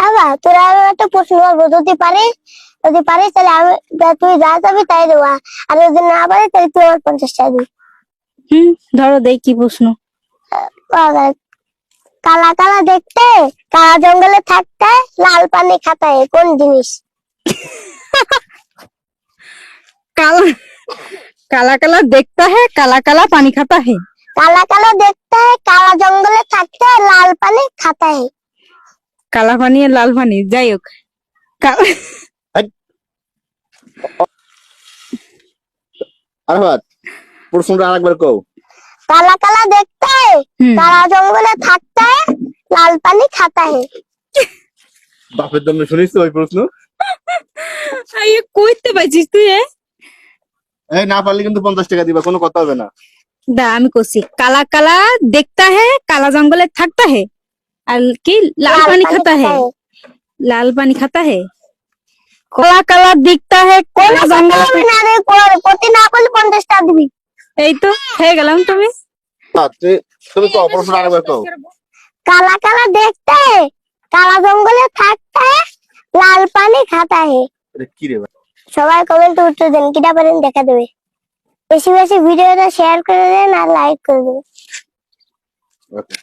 বাবা তোরা আমি একটা প্রশ্ন করবো, যদি পারিস তাহলে আমি তুই যা যাবি তাই দেবো, আর যদি না পারিস তাহলে তুই আমার 50 টাকা দিবি। ধরো দেই কি প্রশ্ন। বাবা, কালা কালা দেখতে, কালা জঙ্গলে থাকতে, লাল পানি খাতায়, কোন জিনিস? काला काला काला देखता है, काला काला पानी खाता है। काला काला देखता है, काला जंगले থাকতে, লাল পানি खाता है। काला पानी और लाल पानी যাই হোক কালা আরফাত প্রশ্নটা আরেকবার কও। काला काला देखता है, काला जंगले থাকতে, লাল পানি खाता है। বাপের জন্য শুনিস ওই প্রশ্ন? আইয়ে কইতে পাইছিস তুই? এই না পারলে কিন্তু 50 টাকা দিবা, কোনো কথা হবে না। দা আমি কইছি কালা কালা দেখতা है, काला जंगले থাকता है, আর কি লাল পানি खाता है, লাল পানি खाता है। काला काला दिखता है, काला जंगले না রে, প্রতি না করলে 50 টাকা দিবি। এই তো হয়ে গেলাম। তুমি তুমি তো প্রশ্ন আরেকবার কও। काला काला देखता है, काला जंगले থাকতে, লাল পানি खाता है। আরে কি রে ভাই? সবাই কমেন্টে উত্তর দেন, কিটা পারেন দেখা দেবে। বেশি বেশি ভিডিওটা শেয়ার করে দেন আর লাইক করে দেন। ওকে।